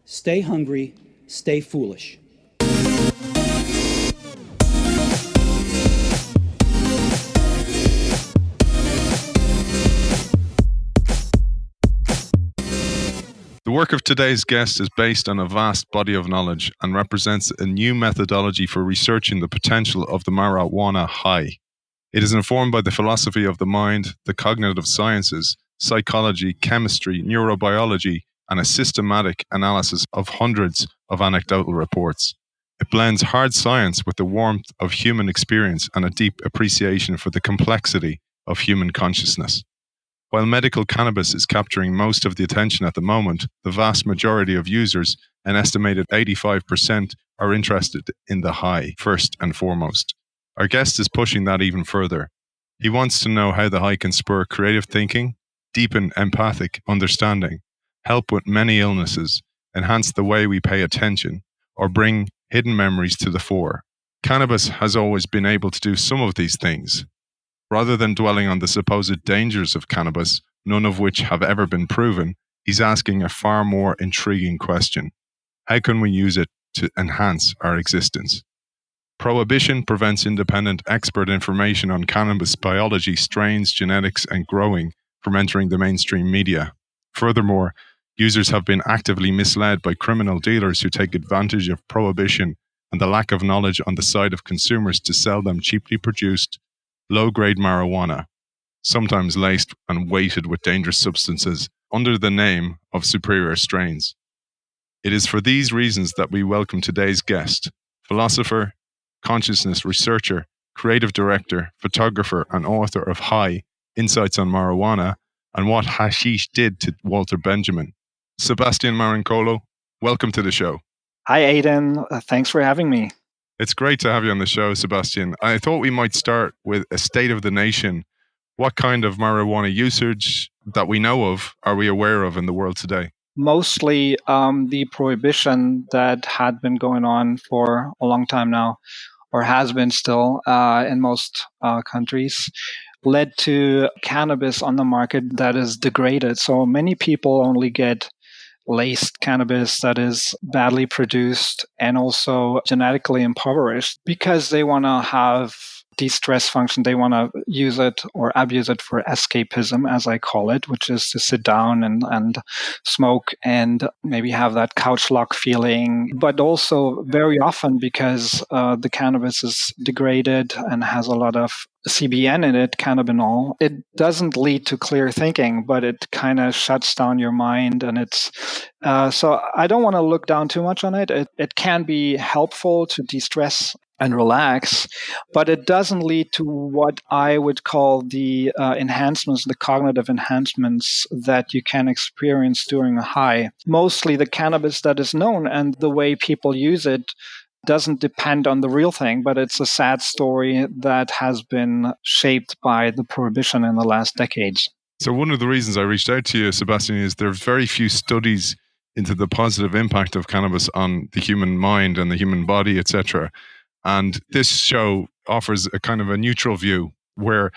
Stay hungry, stay foolish. The work of today's guest is based on a vast body of knowledge and represents a new methodology for researching the potential of the marijuana high. It is informed by the philosophy of the mind, the cognitive sciences, psychology, chemistry, neurobiology, and a systematic analysis of hundreds of anecdotal reports. It blends hard science with the warmth of human experience and a deep appreciation for the complexity of human consciousness. While medical cannabis is capturing most of the attention at the moment, the vast majority of users, an estimated 85%, are interested in the high first and foremost. Our guest is pushing that even further. He wants to know how the high can spur creative thinking, deepen empathic understanding, help with many illnesses, enhance the way we pay attention, or bring hidden memories to the fore. Cannabis has always been able to do some of these things. Rather than dwelling on the supposed dangers of cannabis, none of which have ever been proven, he's asking a far more intriguing question. How can we use it to enhance our existence? Prohibition prevents independent expert information on cannabis biology, strains, genetics, and growing from entering the mainstream media. Furthermore, users have been actively misled by criminal dealers who take advantage of prohibition and the lack of knowledge on the side of consumers to sell them cheaply produced, low-grade marijuana, sometimes laced and weighted with dangerous substances, under the name of superior strains. It is for these reasons that we welcome today's guest, philosopher, consciousness researcher, creative director, photographer, and author of High, Insights on Marijuana, and What Hashish Did to Walter Benjamin. Sebastián Marincolo, welcome to the show. Hi, Aidan. Thanks for having me. It's great to have you on the show, Sebastián. I thought we might start with a state of the nation. What kind of marijuana usage that we know of are we aware of in the world today? Mostly the prohibition that had been going on for a long time now, or has been still in most countries, led to cannabis on the market that is degraded. So many people only get laced cannabis that is badly produced and also genetically impoverished because they want to have de-stress function. They want to use it or abuse it for escapism, as I call it, which is to sit down and smoke and maybe have that couch lock feeling. But also very often because the cannabis is degraded and has a lot of CBN in it, cannabinol, it doesn't lead to clear thinking, but it kind of shuts down your mind. And it's so I don't want to look down too much on it. It can be helpful to de-stress and relax, but it doesn't lead to what I would call the enhancements, the cognitive enhancements that you can experience during a high. Mostly the cannabis that is known and the way people use it doesn't depend on the real thing, but it's a sad story that has been shaped by the prohibition in the last decades. So one of the reasons I reached out to you, Sebastián, is there are very few studies into the positive impact of cannabis on the human mind and the human body, etc. And this show offers a kind of a neutral view where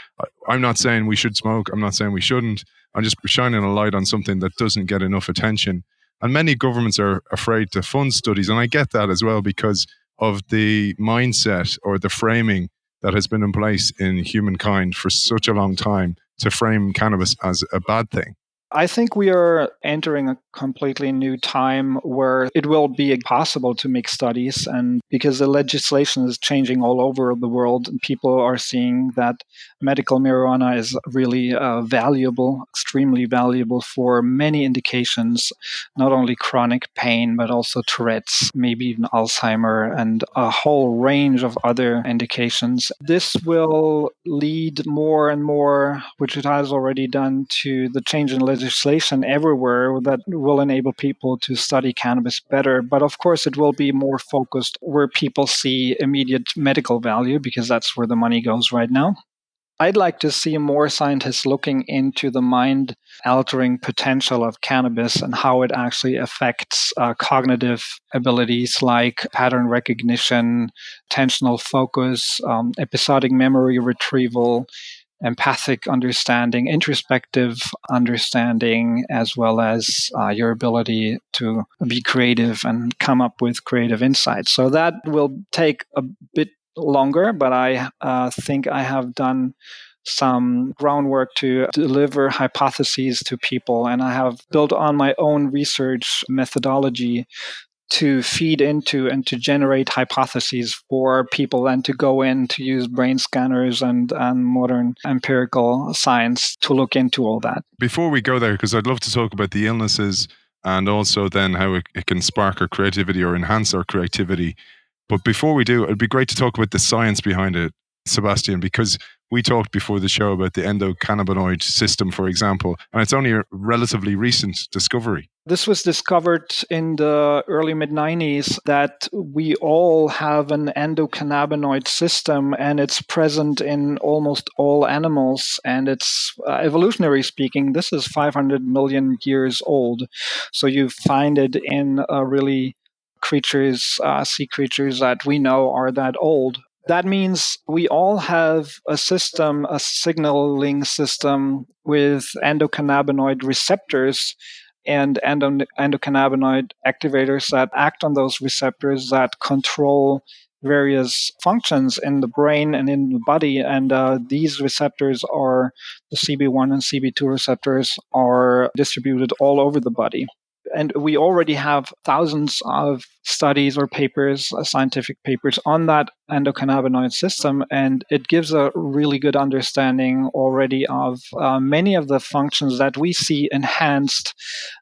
I'm not saying we should smoke, I'm not saying we shouldn't. I'm just shining a light on something that doesn't get enough attention. And many governments are afraid to fund studies. And I get that as well because of the mindset or the framing that has been in place in humankind for such a long time to frame cannabis as a bad thing. I think we are entering a completely new time where it will be possible to make studies, and because the legislation is changing all over the world, and people are seeing that medical marijuana is really valuable, extremely valuable for many indications, not only chronic pain, but also Tourette's, maybe even Alzheimer, and a whole range of other indications. This will lead more and more, which it has already done, to the change in legislation everywhere that will enable people to study cannabis better. But of course, it will be more focused where people see immediate medical value, because that's where the money goes right now. I'd like to see more scientists looking into the mind-altering potential of cannabis and how it actually affects cognitive abilities like pattern recognition, attentional focus, episodic memory retrieval, empathic understanding, introspective understanding, as well as your ability to be creative and come up with creative insights. So that will take a bit longer, but I think I have done some groundwork to deliver hypotheses to people, and I have built on my own research methodology to feed into and to generate hypotheses for people and to go in to use brain scanners and modern empirical science to look into all that. Before we go there, because I'd love to talk about the illnesses and also then how it can spark our creativity or enhance our creativity. But before we do, it'd be great to talk about the science behind it, Sebastian, because we talked before the show about the endocannabinoid system, for example, and it's only a relatively recent discovery. This was discovered in the early mid-90s that we all have an endocannabinoid system, and it's present in almost all animals. And it's evolutionary speaking, this is 500 million years old. So you find it in really creatures, sea creatures that we know are that old. That means we all have a system, a signaling system with endocannabinoid receptors and endocannabinoid activators that act on those receptors that control various functions in the brain and in the body. And these receptors are the CB1 and CB2 receptors are distributed all over the body. And we already have thousands of studies or papers, scientific papers on that endocannabinoid system. And it gives a really good understanding already of many of the functions that we see enhanced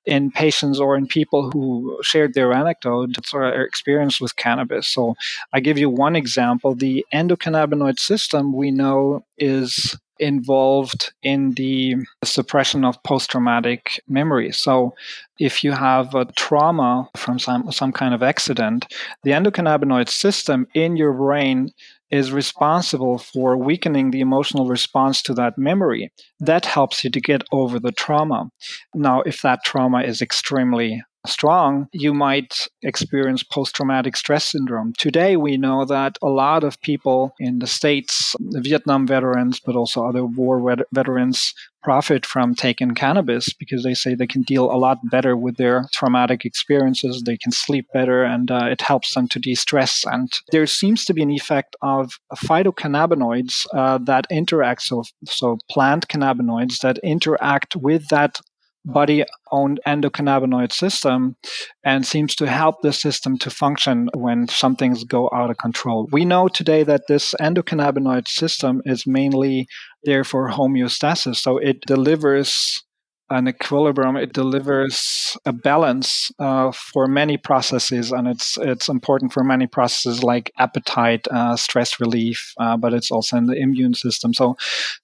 in patients or in people who shared their anecdotes or experience with cannabis. So I give you one example. The endocannabinoid system we know is involved in the suppression of post-traumatic memory. So if you have a trauma from some kind of accident, the endocannabinoid system in your brain is responsible for weakening the emotional response to that memory. That helps you to get over the trauma. Now, if that trauma is extremely strong, you might experience post-traumatic stress syndrome. Today, we know that a lot of people in the States, Vietnam veterans, but also other war veterans, profit from taking cannabis because they say they can deal a lot better with their traumatic experiences. They can sleep better, and it helps them to de-stress. And there seems to be an effect of phytocannabinoids that interact, so plant cannabinoids that interact with that body-owned endocannabinoid system and seems to help the system to function when some things go out of control. We know today that this endocannabinoid system is mainly there for homeostasis. So it delivers an equilibrium, it delivers a balance for many processes, and it's important for many processes like appetite, stress relief, but it's also in the immune system. So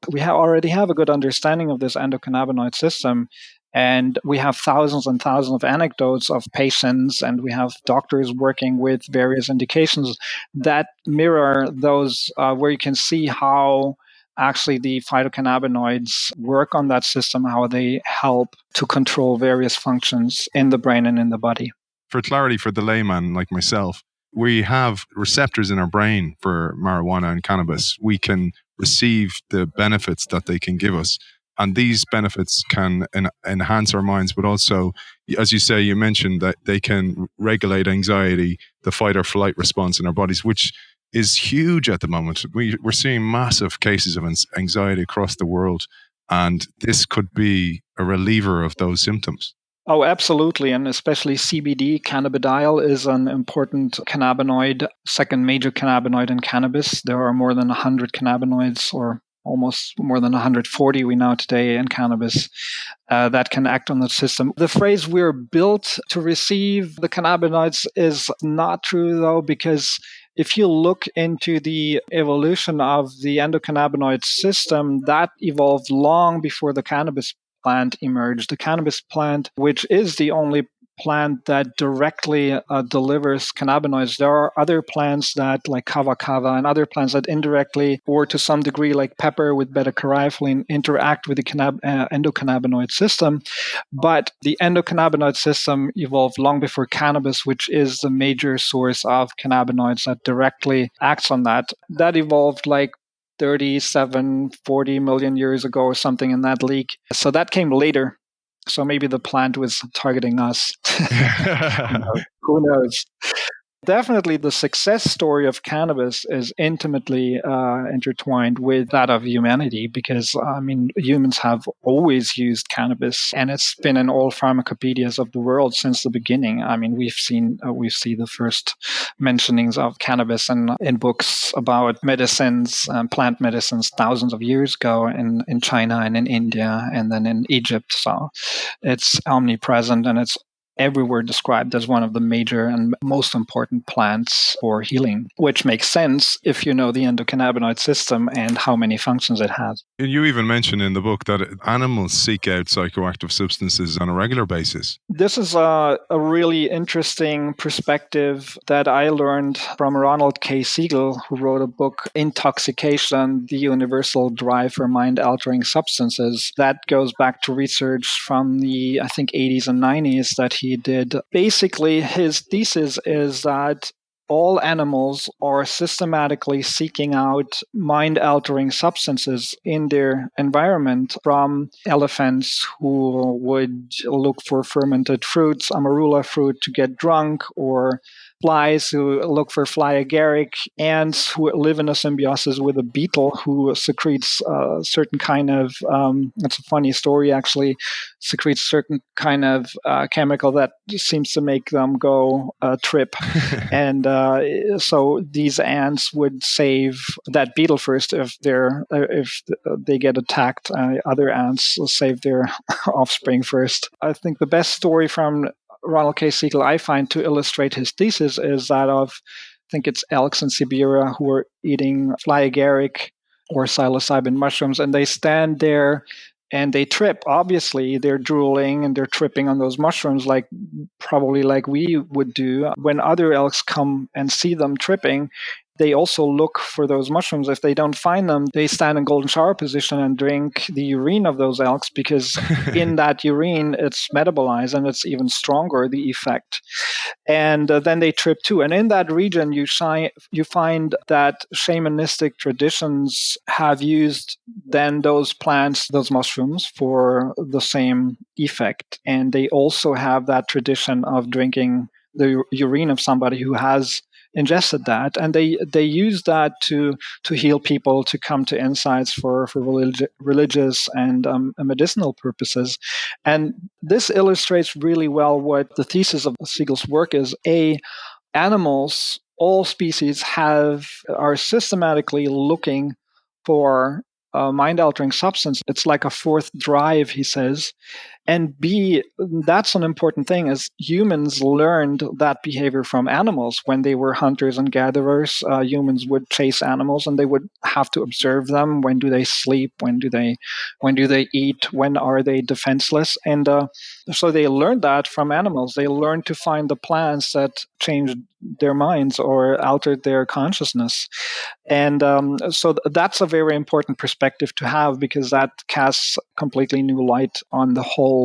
we already have a good understanding of this endocannabinoid system. And we have thousands and thousands of anecdotes of patients, and we have doctors working with various indications that mirror those where you can see how actually the phytocannabinoids work on that system, how they help to control various functions in the brain and in the body. For clarity for the layman like myself, we have receptors in our brain for marijuana and cannabis. We can receive the benefits that they can give us. And these benefits can enhance our minds, but also, as you say, you mentioned that they can regulate anxiety, the fight or flight response in our bodies, which is huge at the moment. We're seeing massive cases of anxiety across the world, and this could be a reliever of those symptoms. Oh, absolutely. And especially CBD, cannabidiol, is an important cannabinoid, second major cannabinoid in cannabis. There are more than 100 cannabinoids, or almost more than 140 we know today in cannabis that can act on the system. The phrase "we're built to receive the cannabinoids" is not true, though, because if you look into the evolution of the endocannabinoid system, that evolved long before the cannabis plant emerged. The cannabis plant, which is the only plant that directly delivers cannabinoids. There are other plants that, like kava and other plants that indirectly, or to some degree, like pepper with beta-caryophyllene, interact with the endocannabinoid system. But the endocannabinoid system evolved long before cannabis, which is the major source of cannabinoids that directly acts on that. That evolved like 37, 40 million years ago or something in that league. So that came later. So maybe the plant was targeting us. Who knows? Definitely, the success story of cannabis is intimately intertwined with that of humanity because, humans have always used cannabis and it's been in all pharmacopedias of the world since the beginning. We see the first mentionings of cannabis in books about medicines, plant medicines, thousands of years ago in China and in India and then in Egypt. So it's omnipresent and it's everywhere described as one of the major and most important plants for healing, which makes sense if you know the endocannabinoid system and how many functions it has. You even mention in the book that animals seek out psychoactive substances on a regular basis. This is a really interesting perspective that I learned from Ronald K. Siegel, who wrote a book, Intoxication, the Universal Drive for Mind-Altering Substances. That goes back to research from the, I think, 80s and 90s that he did. Basically, his thesis is that all animals are systematically seeking out mind-altering substances in their environment, from elephants who would look for fermented fruits, amarula fruit, to get drunk, or flies who look for fly agaric, ants who live in a symbiosis with a beetle who secretes a certain kind of, it's a funny story actually, secretes certain kind of chemical that seems to make them go trip. And so these ants would save that beetle first if they get attacked. Other ants will save their offspring first. I think the best story from Ronald K. Siegel I find to illustrate his thesis is that of, I think it's elks in Siberia who are eating fly agaric or psilocybin mushrooms, and they stand there and they trip. Obviously, they're drooling and they're tripping on those mushrooms probably like we would do. When other elks come and see them tripping, they also look for those mushrooms. If they don't find them, they stand in golden shower position and drink the urine of those elks because in that urine, it's metabolized and it's even stronger, the effect. And then they trip too. And in that region, you find that shamanistic traditions have used then those plants, those mushrooms, for the same effect. And they also have that tradition of drinking the urine of somebody who has ingested that, and they use that to heal people, to come to insights for religious and medicinal purposes. And this illustrates really well what the thesis of Siegel's work is. Animals, all species are systematically looking for a mind-altering substance. It's like a fourth drive, he says. And B, that's an important thing, is humans learned that behavior from animals. When they were hunters and gatherers, humans would chase animals and they would have to observe them. When do they sleep? When do they eat? When are they defenseless? And so they learned that from animals. They learned to find the plants that changed their minds or altered their consciousness. And so that's a very important perspective to have, because that casts completely new light on the whole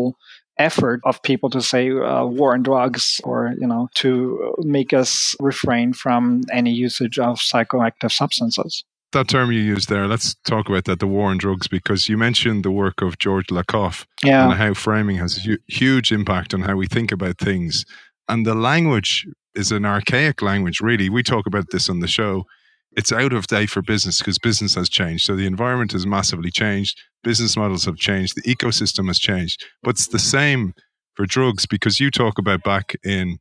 effort of people to say war on drugs, or to make us refrain from any usage of psychoactive substances. That term you used there, let's talk about that, the war on drugs, because you mentioned the work of George Lakoff and how framing has a huge impact on how we think about things. And the language is an archaic language, really. We talk about this on the show. It's out of date for business because business has changed. So the environment has massively changed. Business models have changed. The ecosystem has changed. But it's the same for drugs, because you talk about back in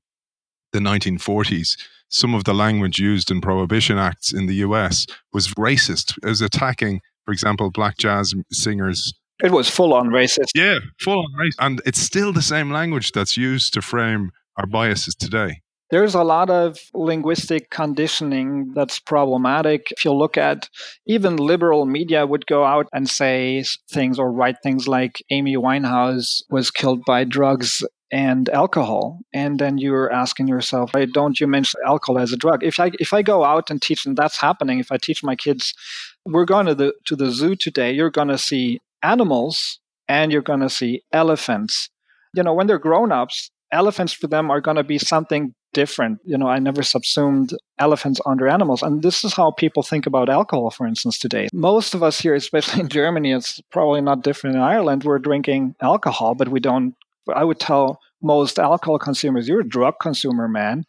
the 1940s, some of the language used in prohibition acts in the US was racist. It was attacking, for example, black jazz singers. It was full-on racist. Yeah, full-on racist. And it's still the same language that's used to frame our biases today. There's a lot of linguistic conditioning that's problematic. If you look at even liberal media would go out and say things or write things like Amy Winehouse was killed by drugs and alcohol. And then you're asking yourself, why don't you mention alcohol as a drug? If I go out and teach, and that's happening, if I teach my kids, we're going to the zoo today, you're going to see animals and you're going to see elephants. When they're grown-ups, elephants for them are going to be something different. I never subsumed elephants under animals. And this is how people think about alcohol, for instance, today. Most of us here, especially in Germany, it's probably not different in Ireland, we're drinking alcohol, but we don't. I would tell most alcohol consumers, you're a drug consumer, man.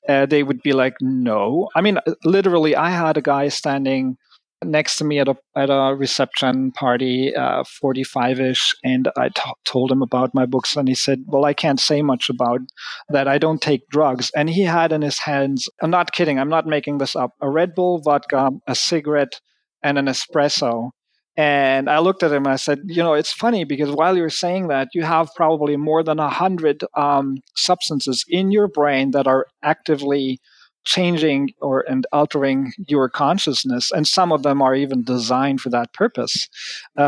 They would be like, no. I mean, literally, I had a guy standing next to me at a reception party, 45-ish, and I told him about my books, and he said, well, I can't say much about that. I don't take drugs. And he had in his hands, I'm not kidding, I'm not making this up, a Red Bull vodka, a cigarette, and an espresso. And I looked at him and I said, it's funny because while you're saying that, you have probably more than 100 substances in your brain that are actively changing and altering your consciousness. And some of them are even designed for that purpose.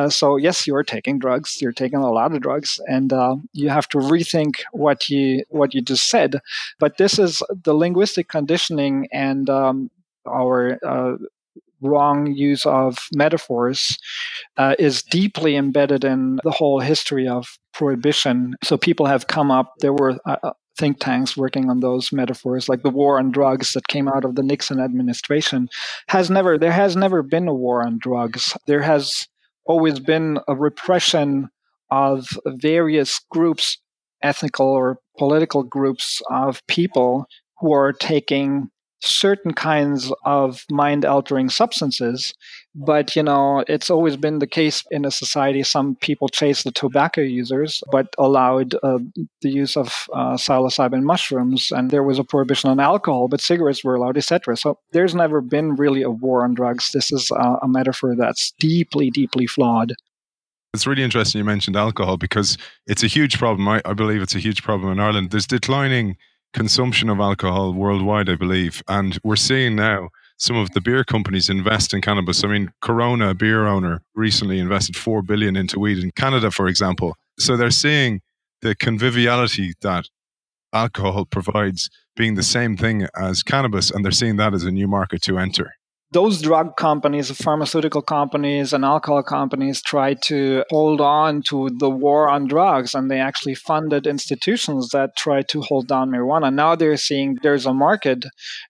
So yes, you're taking drugs. You're taking a lot of drugs. And you have to rethink what you just said. But this is the linguistic conditioning and our wrong use of metaphors is deeply embedded in the whole history of prohibition. So people have come up, there were think tanks working on those metaphors, like the war on drugs that came out of the Nixon administration. There has never been a war on drugs. There has always been a repression of various groups, ethnical or political groups of people who are taking certain kinds of mind-altering substances. But, it's always been the case in a society. Some people chased the tobacco users, but allowed the use of psilocybin mushrooms. And there was a prohibition on alcohol, but cigarettes were allowed, etc. So there's never been really a war on drugs. This is a metaphor that's deeply, deeply flawed. It's really interesting you mentioned alcohol because it's a huge problem. I believe it's a huge problem in Ireland. There's declining consumption of alcohol worldwide, I believe. And we're seeing now some of the beer companies invest in cannabis. I mean, Corona, a beer owner, recently invested $4 billion into weed in Canada, for example. So they're seeing the conviviality that alcohol provides being the same thing as cannabis, and they're seeing that as a new market to enter. Those drug companies, pharmaceutical companies, and alcohol companies try to hold on to the war on drugs, and they actually funded institutions that try to hold down marijuana. Now they're seeing there's a market,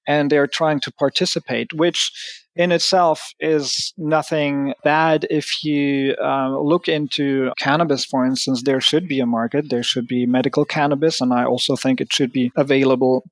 and they're trying to participate, which in itself is nothing bad. If you look into cannabis, for instance, there should be a market. There should be medical cannabis, and I also think it should be available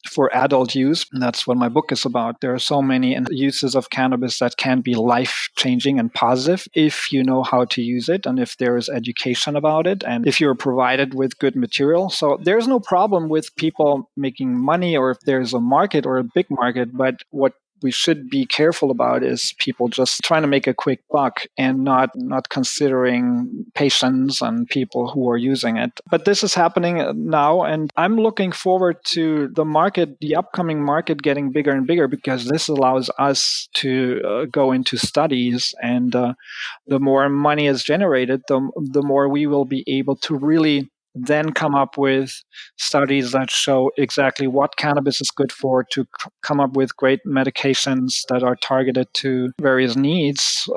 for adult use. And that's what my book is about. There are so many uses of cannabis that can be life-changing and positive if you know how to use it and if there is education about it and if you're provided with good material. So there's no problem with people making money or if there's a market or a big market, but what we should be careful about is people just trying to make a quick buck and not considering patients and people who are using it. But this is happening now, and I'm looking forward to the upcoming market getting bigger and bigger because this allows us to go into studies, and the more money is generated, the more we will be able to really then come up with studies that show exactly what cannabis is good for, to come up with great medications that are targeted to various needs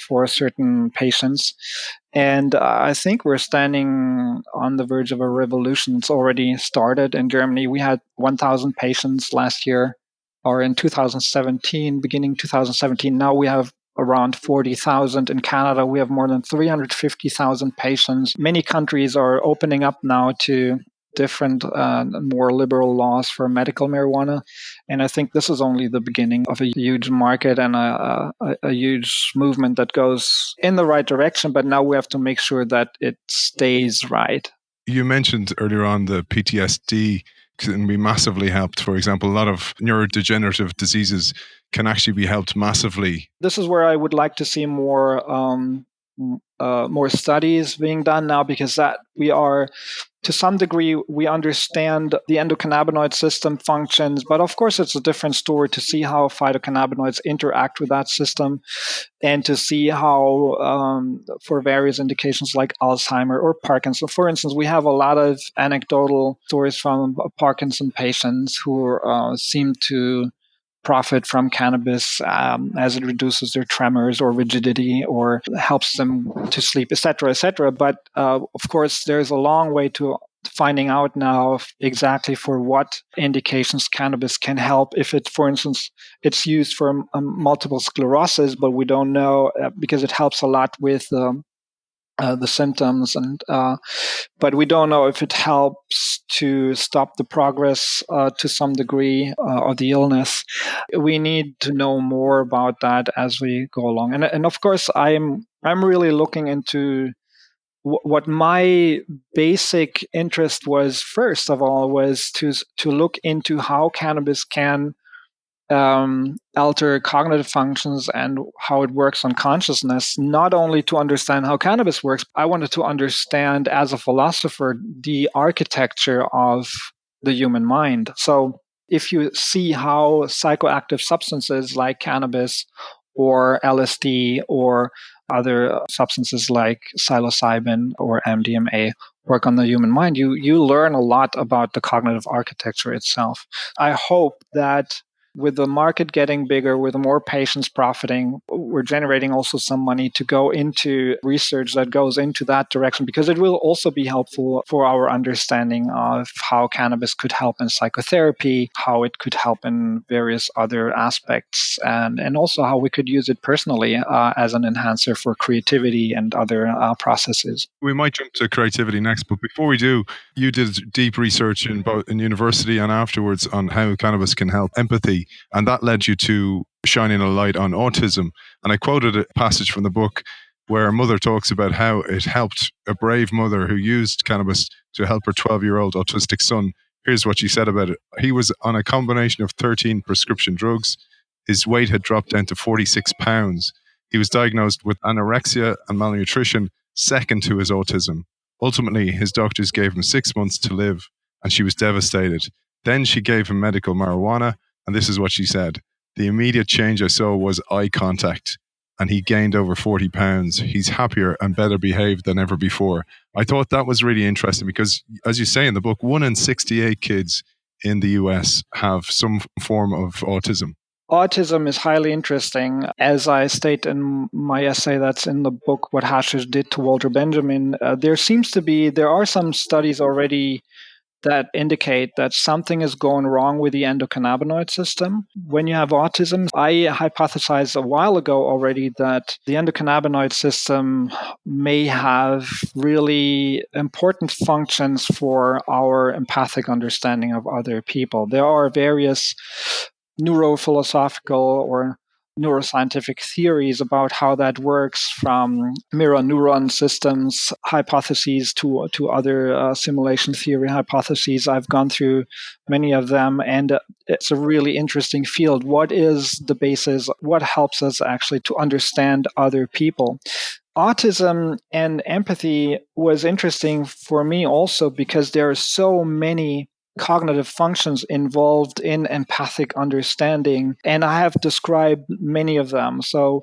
for certain patients. And I think we're standing on the verge of a revolution. It's already started in Germany. We had 1,000 patients last year, or in 2017, beginning 2017. Now we have around 40,000. In Canada, we have more than 350,000 patients. Many countries are opening up now to different, more liberal laws for medical marijuana. And I think this is only the beginning of a huge market and a huge movement that goes in the right direction. But now we have to make sure that it stays right. You mentioned earlier on the PTSD can be massively helped. For example, a lot of neurodegenerative diseases can actually be helped massively. This is where I would like to see more studies being done now, because that we are, to some degree, we understand the endocannabinoid system functions, but of course it's a different story to see how phytocannabinoids interact with that system and to see how for various indications like Alzheimer or Parkinson. For instance, we have a lot of anecdotal stories from Parkinson patients who seem to profit from cannabis as it reduces their tremors or rigidity or helps them to sleep, etc., etc. But of course, there's a long way to finding out now exactly for what indications cannabis can help. If it, for instance, it's used for multiple sclerosis, but we don't know because it helps a lot with the symptoms, but we don't know if it helps to stop the progress to some degree of the illness. We need to know more about that as we go along, and of course, I'm really looking into what my basic interest was. First of all, was to look into how cannabis can alter cognitive functions and how it works on consciousness, not only to understand how cannabis works. I wanted to understand, as a philosopher, the architecture of the human mind. So if you see how psychoactive substances like cannabis or LSD or other substances like psilocybin or MDMA work on the human mind, you learn a lot about the cognitive architecture itself. I hope that with the market getting bigger, with more patients profiting, we're generating also some money to go into research that goes into that direction, because it will also be helpful for our understanding of how cannabis could help in psychotherapy, how it could help in various other aspects, and also how we could use it personally as an enhancer for creativity and other processes. We might jump to creativity next, but before we do, you did deep research in both in university and afterwards on how cannabis can help empathy, and that led you to shining a light on autism. And I quoted a passage from the book where a mother talks about how it helped a brave mother who used cannabis to help her 12-year-old autistic son. Here's what she said about it. He was on a combination of 13 prescription drugs. His weight had dropped down to 46 pounds. He was diagnosed with anorexia and malnutrition, second to his autism. Ultimately, his doctors gave him 6 months to live, and she was devastated. Then she gave him medical marijuana, and this is what she said. The immediate change I saw was eye contact, and he gained over 40 pounds. He's happier and better behaved than ever before. I thought that was really interesting because, as you say in the book, 1 in 68 kids in the US have some form of autism. Autism is highly interesting. As I state in my essay that's in the book, What Hashish Did to Walter Benjamin, there are some studies already that indicate that something is going wrong with the endocannabinoid system. When you have autism, I hypothesized a while ago already that the endocannabinoid system may have really important functions for our empathic understanding of other people. There are various neurophilosophical or neuroscientific theories about how that works, from mirror neuron systems hypotheses to other simulation theory hypotheses. I've gone through many of them, and it's a really interesting field. What is the basis? What helps us actually to understand other people? Autism and empathy was interesting for me also because there are so many cognitive functions involved in empathic understanding, and I have described many of them. So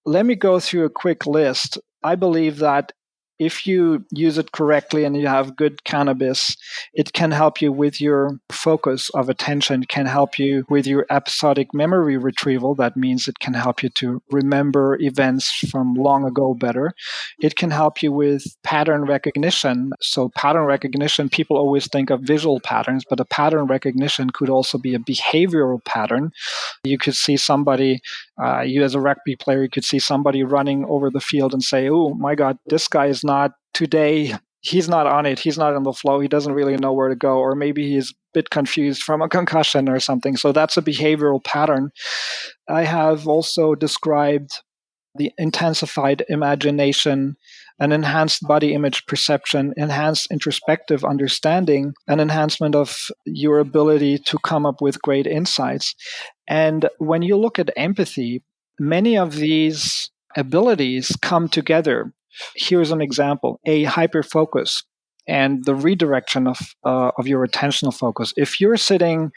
let me go through a quick list. I believe that if you use it correctly and you have good cannabis, it can help you with your focus of attention, can help you with your episodic memory retrieval. That means it can help you to remember events from long ago better. It can help you with pattern recognition. So pattern recognition, people always think of visual patterns, but a pattern recognition could also be a behavioral pattern. You could see somebody, you as a rugby player, you could see somebody running over the field and say, oh my God, this guy is not today. He's not on it. He's not in the flow. He doesn't really know where to go. Or maybe he's a bit confused from a concussion or something. So that's a behavioral pattern. I have also described the intensified imagination, an enhanced body image perception, enhanced introspective understanding, an enhancement of your ability to come up with great insights. And when you look at empathy, many of these abilities come together. Here's an example: a hyperfocus and the redirection of your attentional focus. If you're sitting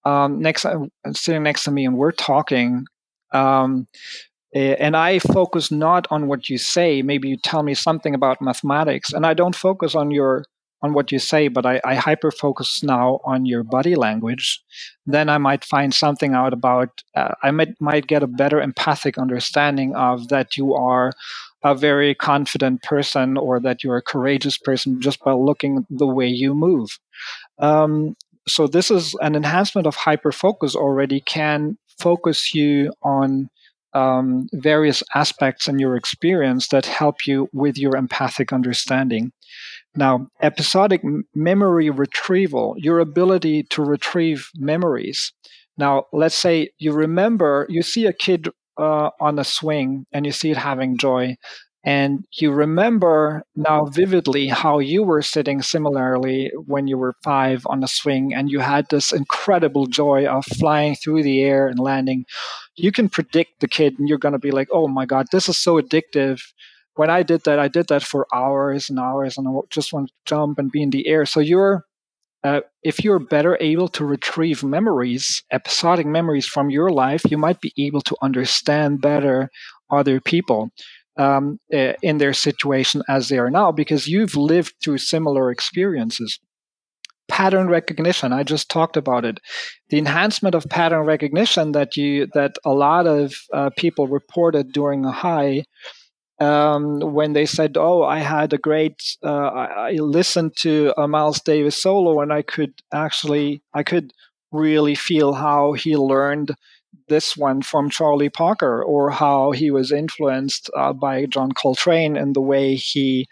next to me and we're talking, and I focus not on what you say, maybe you tell me something about mathematics, and I don't focus on what you say, but I hyper focus now on your body language, then I might find something out about, I might get a better empathic understanding of that you are a very confident person or that you're a courageous person just by looking at the way you move. So this is an enhancement of hyperfocus already can focus you on various aspects in your experience that help you with your empathic understanding. Now, episodic memory retrieval, your ability to retrieve memories. Now, let's say you see a kid on a swing and you see it having joy, and you remember now vividly how you were sitting similarly when you were 5 on a swing and you had this incredible joy of flying through the air and landing. You can predict the kid and you're going to be like, oh my God, this is so addictive. When I did that for hours and hours, and I just want to jump and be in the air. So if you're better able to retrieve memories, episodic memories from your life, you might be able to understand better other people in their situation as they are now, because you've lived through similar experiences. Pattern recognition, I just talked about it. The enhancement of pattern recognition that a lot of people reported during a high. When they said, "Oh, I had a great," I listened to a Miles Davis solo, and I could really feel how he learned this one from Charlie Parker, or how he was influenced by John Coltrane in the way he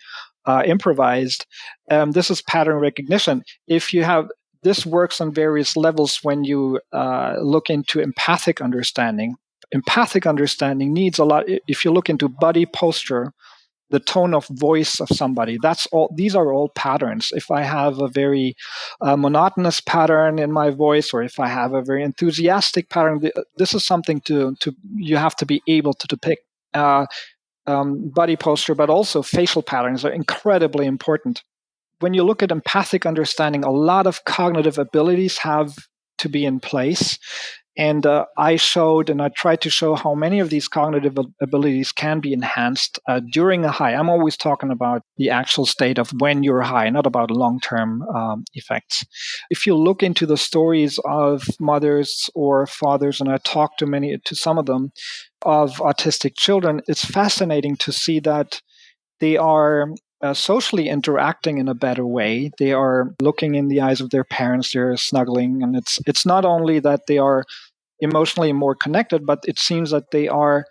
improvised. This is pattern recognition. This works on various levels when you look into empathic understanding. Empathic understanding needs a lot. If you look into body posture, the tone of voice of somebody, these are all patterns. If I have a very monotonous pattern in my voice, or if I have a very enthusiastic pattern, this is something you have to be able to depict. Body posture, but also facial patterns are incredibly important. When you look at empathic understanding, a lot of cognitive abilities have to be in place. And I tried to show how many of these cognitive abilities can be enhanced during a high. I'm always talking about the actual state of when you're high, not about long-term effects. If you look into the stories of mothers or fathers, and I talked to some of them, of autistic children, it's fascinating to see that they are socially interacting in a better way. They are looking in the eyes of their parents, they're snuggling, and it's not only that they are emotionally more connected, but it seems that they are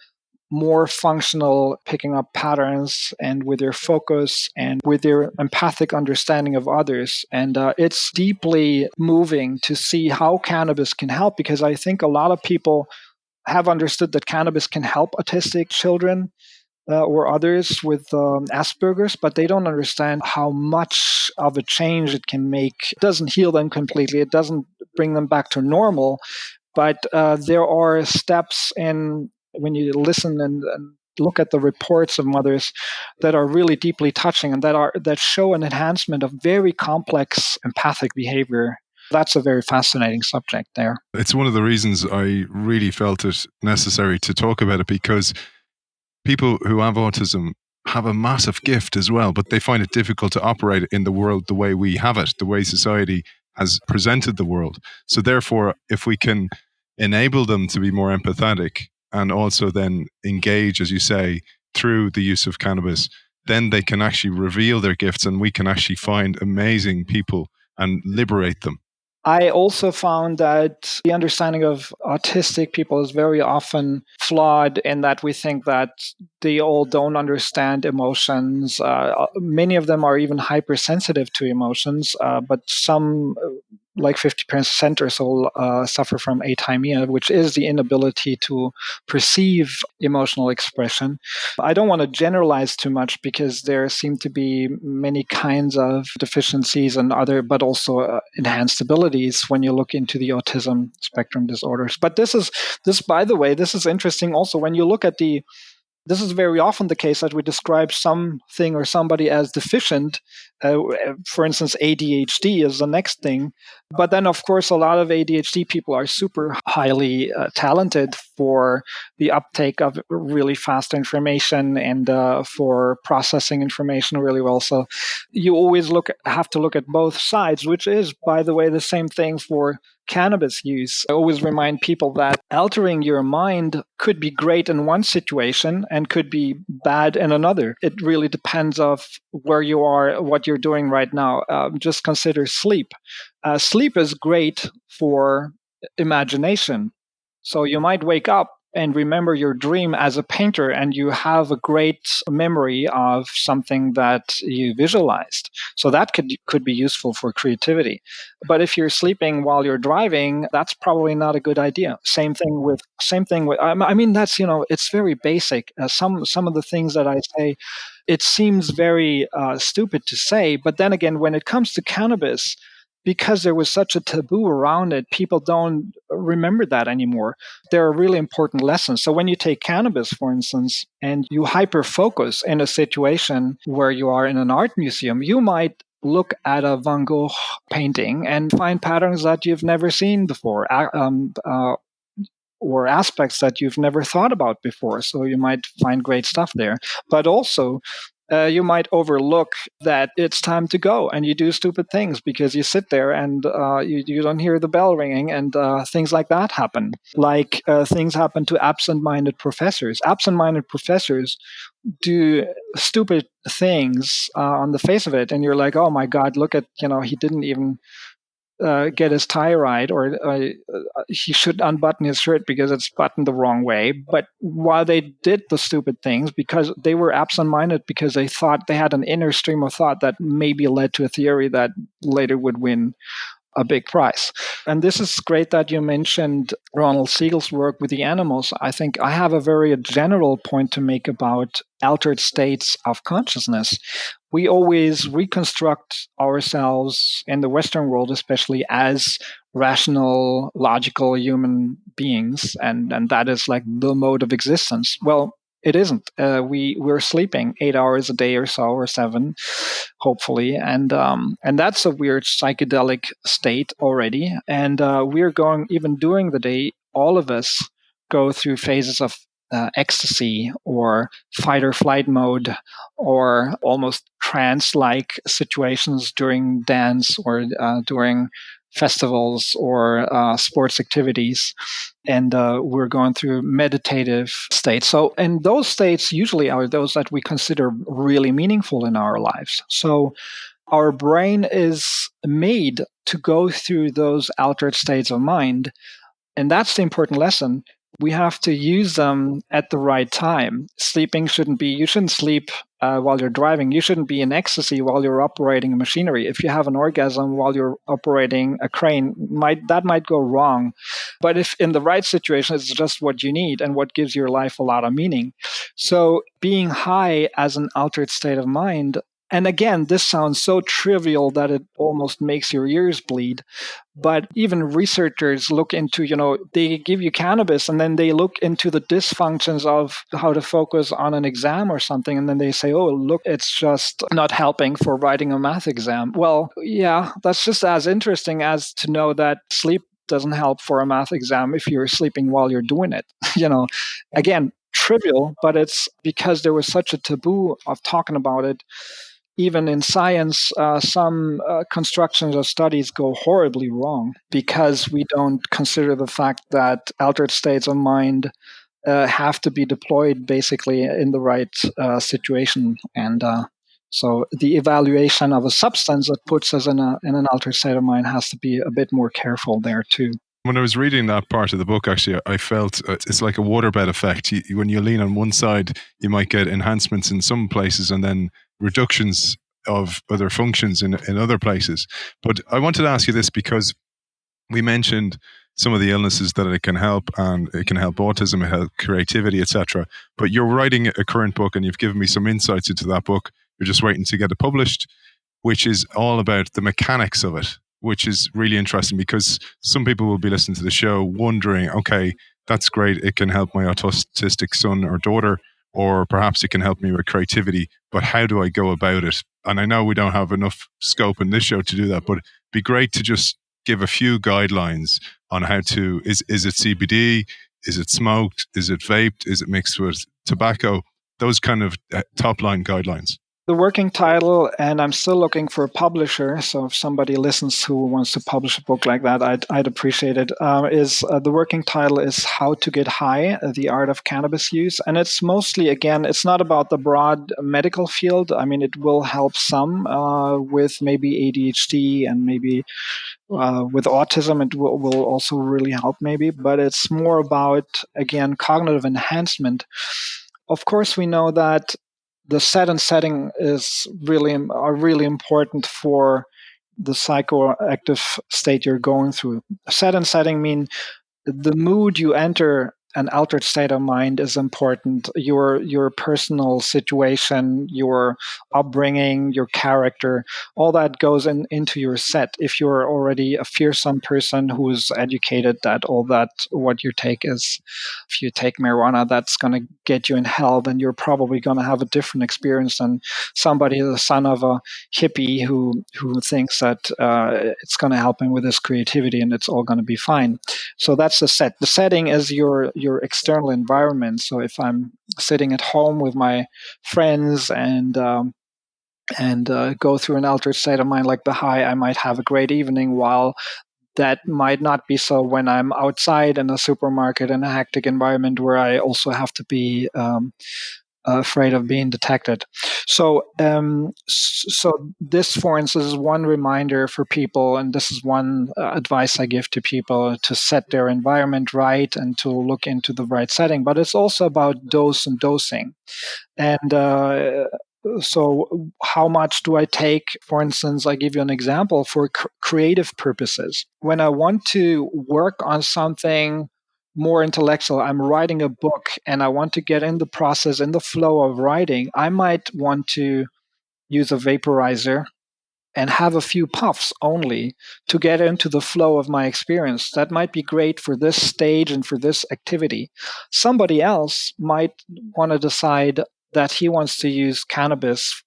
more functional, picking up patterns, and with their focus and with their empathic understanding of others. And it's deeply moving to see how cannabis can help, because I think a lot of people have understood that cannabis can help autistic children or others with Asperger's, but they don't understand how much of a change it can make. It doesn't heal them completely. It doesn't bring them back to normal. But there are steps in when you listen and look at the reports of mothers that are really deeply touching, and that show an enhancement of very complex empathic behavior. That's a very fascinating subject there. It's one of the reasons I really felt it necessary to talk about it, because people who have autism have a massive gift as well, but they find it difficult to operate in the world the way we have it, the way society has presented the world. So therefore, if we can enable them to be more empathetic and also then engage, as you say, through the use of cannabis, then they can actually reveal their gifts, and we can actually find amazing people and liberate them. I also found that the understanding of autistic people is very often flawed, in that we think that they all don't understand emotions. Many of them are even hypersensitive to emotions, but some, like 50% or so, suffer from athymia, which is the inability to perceive emotional expression. I don't want to generalize too much, because there seem to be many kinds of deficiencies and but also enhanced abilities when you look into the autism spectrum disorders. But by the way, this is interesting also when you look at this is very often the case that we describe something or somebody as deficient. For instance, ADHD is the next thing. But then, of course, a lot of ADHD people are super highly talented for the uptake of really fast information and for processing information really well. So you always have to look at both sides, which is, by the way, the same thing for cannabis use, I always remind people that altering your mind could be great in one situation and could be bad in another. It really depends of where you are, what you're doing right now. Just consider sleep. Sleep is great for imagination. So you might wake up and remember your dream as a painter, and you have a great memory of something that you visualized. So that could be useful for creativity. But if you're sleeping while you're driving, that's probably not a good idea. Same thing with. I mean, that's, it's very basic. Some of the things that I say, it seems very stupid to say, but then again, when it comes to cannabis, because there was such a taboo around it, people don't remember that anymore. There are really important lessons. So when you take cannabis, for instance, and you hyper focus in a situation where you are in an art museum, you might look at a Van Gogh painting and find patterns that you've never seen before, or aspects that you've never thought about before. So you might find great stuff there. But also, you might overlook that it's time to go, and you do stupid things because you sit there and you don't hear the bell ringing, and things like that happen. Like things happen to absent-minded professors. Absent-minded professors do stupid things on the face of it, and you're like, oh my God, look at, he didn't even get his tie right, or he should unbutton his shirt because it's buttoned the wrong way. But while they did the stupid things, because they were absent-minded, because they thought they had an inner stream of thought that maybe led to a theory that later would win a big prize. And this is great that you mentioned Ronald Siegel's work with the animals. I think I have a very general point to make about altered states of consciousness. We always reconstruct ourselves in the Western world, especially, as rational, logical human beings, and that is like the mode of existence. Well, it isn't. We're sleeping 8 hours a day or so, or 7, hopefully, and that's a weird psychedelic state already. And we're going, even during the day, all of us go through phases of ecstasy, or fight or flight mode, or almost trance-like situations during dance, or during festivals, or sports activities. And we're going through meditative states. So, and those states usually are those that we consider really meaningful in our lives. So our brain is made to go through those altered states of mind. And that's the important lesson. We have to use them at the right time. Sleeping you shouldn't sleep while you're driving. You shouldn't be in ecstasy while you're operating machinery. If you have an orgasm while you're operating a crane, that might go wrong. But if in the right situation, it's just what you need and what gives your life a lot of meaning. So being high as an altered state of mind, and again, this sounds so trivial that it almost makes your ears bleed. But even researchers look into, they give you cannabis and then they look into the dysfunctions of how to focus on an exam or something. And then they say, oh, look, it's just not helping for writing a math exam. Well, yeah, that's just as interesting as to know that sleep doesn't help for a math exam if you're sleeping while you're doing it. Again, trivial, but it's because there was such a taboo of talking about it. Even in science, some constructions of studies go horribly wrong because we don't consider the fact that altered states of mind have to be deployed basically in the right situation. And so the evaluation of a substance that puts us in an altered state of mind has to be a bit more careful there too. When I was reading that part of the book, actually, I felt it's like a waterbed effect. When you lean on one side, you might get enhancements in some places and then reductions of other functions in other places. But I wanted to ask you this because we mentioned some of the illnesses that it can help, and it can help autism, it help creativity, etc. But you're writing a current book, and you've given me some insights into that book. You're just waiting to get it published, which is all about the mechanics of it, which is really interesting because some people will be listening to the show wondering, okay, that's great. It can help my autistic son or daughter, or perhaps it can help me with creativity, but how do I go about it? And I know we don't have enough scope in this show to do that, but it'd be great to just give a few guidelines on how to, is it CBD? Is it smoked? Is it vaped? Is it mixed with tobacco? Those kind of top line guidelines. The working title, and I'm still looking for a publisher, so if somebody listens who wants to publish a book like that, I'd appreciate it, the working title is How to Get High, The Art of Cannabis Use. And it's mostly, again, it's not about the broad medical field. I mean, it will help some with maybe ADHD and maybe with autism, it will also really help maybe, but it's more about, again, cognitive enhancement. Of course, we know that the set and setting are really important for the psychoactive state you're going through. Set and setting mean the mood you enter. An altered state of mind is important. Your personal situation, your upbringing, your character, all that goes into your set. If you're already a fearsome person who's educated that all that what your take is, if you take marijuana, that's going to get you in hell, then you're probably going to have a different experience than somebody, the son of a hippie who thinks that it's going to help him with his creativity and it's all going to be fine. So that's the set. The setting is your external environment. So if I'm sitting at home with my friends and go through an altered state of mind like the high, I might have a great evening, while that might not be so when I'm outside in a supermarket in a hectic environment where I also have to be afraid of being detected. So this, for instance, is one reminder for people, and this is one advice I give to people, to set their environment right and to look into the right setting. But it's also about dose and dosing. And so how much do I take? For instance, I give you an example for creative purposes. When I want to work on something more intellectual, I'm writing a book and I want to get in the process, in the flow of writing, I might want to use a vaporizer and have a few puffs only to get into the flow of my experience. That might be great for this stage and for this activity. Somebody else might want to decide that he wants to use cannabis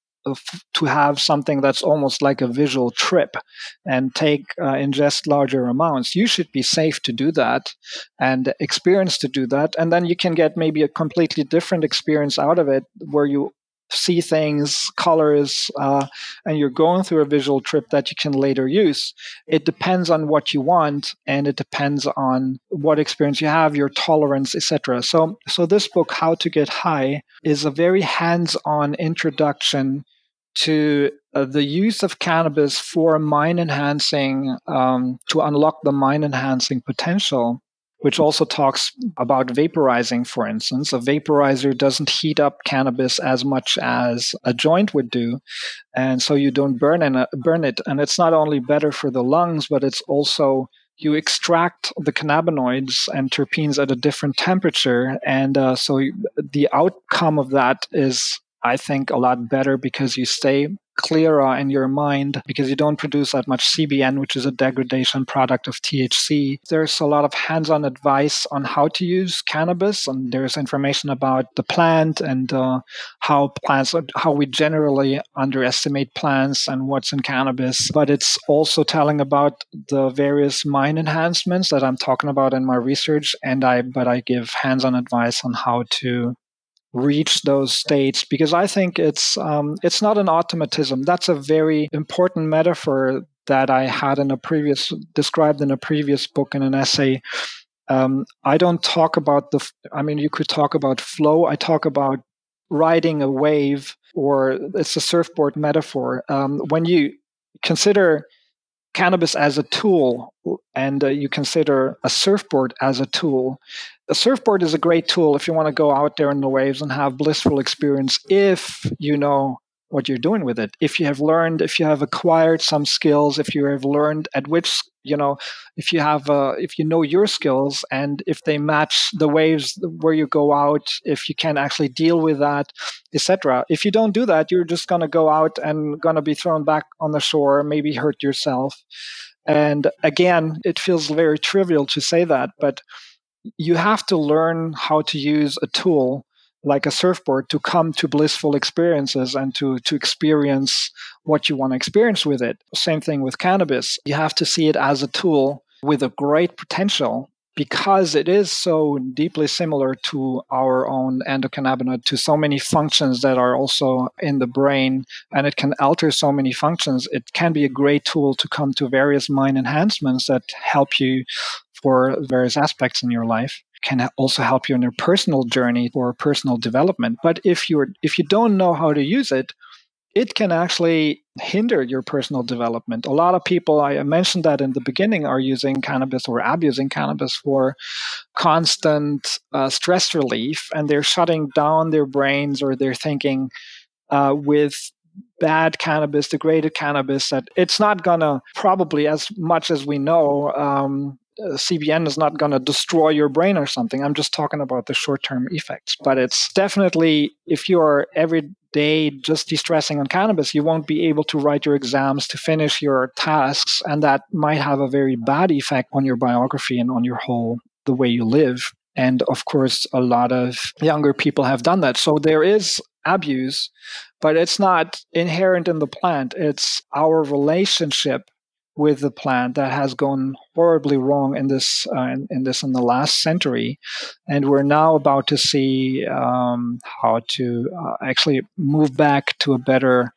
to have something that's almost like a visual trip and ingest larger amounts. You should be safe to do that and experienced to do that. And then you can get maybe a completely different experience out of it, where you see things, colors, and you're going through a visual trip that you can later use. It depends on what you want, and it depends on what experience you have, your tolerance, etc. So this book, How to Get High, is a very hands-on introduction to the use of cannabis for mind enhancing, to unlock the mind enhancing potential, which also talks about vaporizing, for instance. A vaporizer doesn't heat up cannabis as much as a joint would do, and so you don't burn it. And it's not only better for the lungs, but it's also, you extract the cannabinoids and terpenes at a different temperature, and so the outcome of that is, I think, a lot better, because you stay clearer in your mind, because you don't produce that much CBN, which is a degradation product of THC. There's a lot of hands-on advice on how to use cannabis, and there's information about the plant and how we generally underestimate plants and what's in cannabis. But it's also telling about the various mind enhancements that I'm talking about in my research, but I give hands-on advice on how to reach those states, because I think it's not an automatism. That's a very important metaphor that I had described in a previous book in an essay. I don't talk about you could talk about flow. I talk about riding a wave, or it's a surfboard metaphor. When you consider cannabis as a tool, and you consider a surfboard as a tool. A surfboard is a great tool if you want to go out there in the waves and have blissful experience, if you know what you're doing with it. If you have acquired some skills, if you have learned if you know your skills, and if they match the waves where you go out, if you can actually deal with that, etc. If you don't do that, you're just going to go out and going to be thrown back on the shore, maybe hurt yourself. And again, it feels very trivial to say that, but you have to learn how to use a tool like a surfboard to come to blissful experiences and to experience what you want to experience with it. Same thing with cannabis. You have to see it as a tool with a great potential, because it is so deeply similar to our own endocannabinoid, to so many functions that are also in the brain, and it can alter so many functions, it can be a great tool to come to various mind enhancements that help you for various aspects in your life. Can also help you in your personal journey for personal development. But if you don't know how to use it, it can actually hinder your personal development. A lot of people, I mentioned that in the beginning, are using cannabis or abusing cannabis for constant stress relief, and they're shutting down their brains, or they're thinking with bad cannabis, degraded cannabis, that it's not going to, probably as much as we know, CBN is not going to destroy your brain or something. I'm just talking about the short-term effects. But it's definitely, if you are every day just de-stressing on cannabis, you won't be able to write your exams, to finish your tasks, and that might have a very bad effect on your biography and on your whole, the way you live. And of course, a lot of younger people have done that. So there is abuse, but it's not inherent in the plant. It's our relationship with the plant that has gone horribly wrong in the last century, and we're now about to see how to actually move back to a better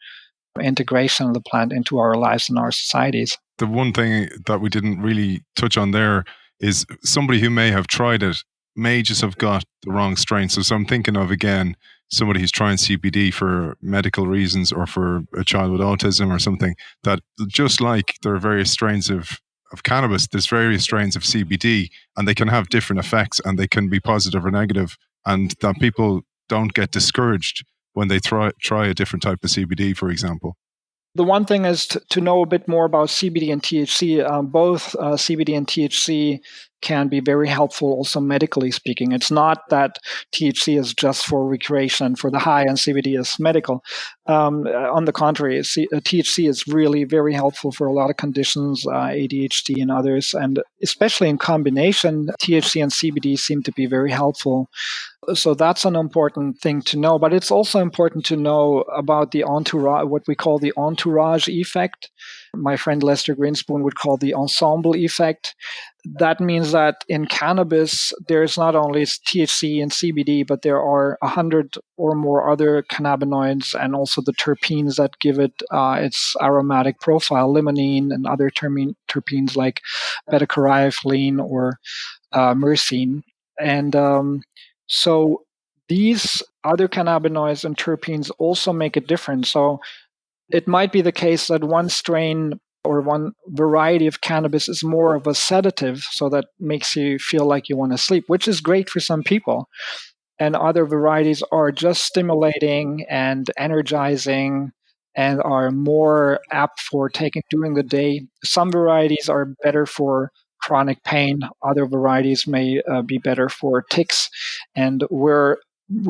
integration of the plant into our lives and our societies. The one thing that we didn't really touch on there is somebody who may have tried it may just have got the wrong strain. So I'm thinking of, again, somebody who's trying CBD for medical reasons, or for a child with autism or something, that just like there are various strains of cannabis, there's various strains of CBD, and they can have different effects, and they can be positive or negative, and that people don't get discouraged when they try a different type of CBD, for example. The one thing is to know a bit more about CBD and THC. Both CBD and THC can be very helpful, also medically speaking. It's not that THC is just for recreation, for the high, and CBD is medical. On the contrary, THC is really very helpful for a lot of conditions, ADHD and others, and especially in combination, THC and CBD seem to be very helpful. So that's an important thing to know. But it's also important to know about the entourage, what we call the entourage effect. My friend Lester Greenspoon would call the ensemble effect. That means that in cannabis, there's not only THC and CBD, but there are 100 or more other cannabinoids, and also the terpenes that give it its aromatic profile, limonene and other terpenes like beta-caryophyllene or myrcene. And so these other cannabinoids and terpenes also make a difference. So it might be the case that one strain or one variety of cannabis is more of a sedative, so that makes you feel like you want to sleep, which is great for some people. And other varieties are just stimulating and energizing and are more apt for taking during the day. Some varieties are better for chronic pain. Other varieties may be better for tics. And we're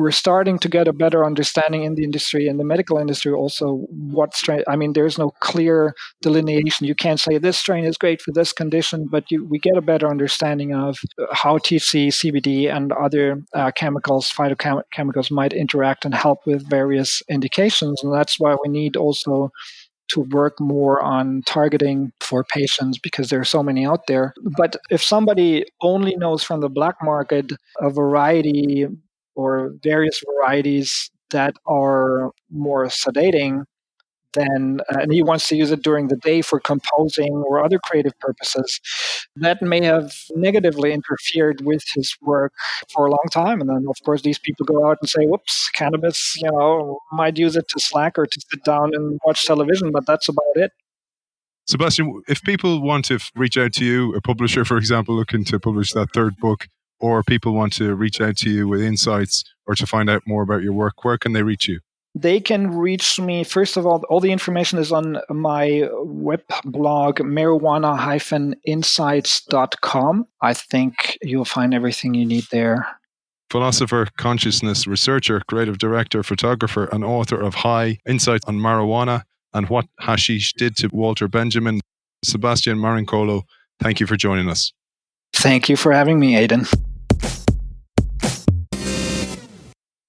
starting to get a better understanding in the industry, in the medical industry also, what strain. I mean, there's no clear delineation. You can't say this strain is great for this condition, but we get a better understanding of how THC, CBD, and other chemicals, phytochemicals might interact and help with various indications. And that's why we need also to work more on targeting for patients, because there are so many out there. But if somebody only knows from the black market a variety or various varieties that are more sedating, then and he wants to use it during the day for composing or other creative purposes, that may have negatively interfered with his work for a long time. And then, of course, these people go out and say, whoops, cannabis, might use it to slack or to sit down and watch television, but that's about it. Sebastian, if people want to reach out to you, a publisher, for example, looking to publish that third book, or people want to reach out to you with insights or to find out more about your work, where can they reach you? They can reach me, first of all the information is on my web blog, marijuana-insights.com. I think you'll find everything you need there. Philosopher, consciousness researcher, creative director, photographer, and author of High Insights on Marijuana and What Hashish Did to Walter Benjamin, Sebastián Marincolo, thank you for joining us. Thank you for having me, Aidan.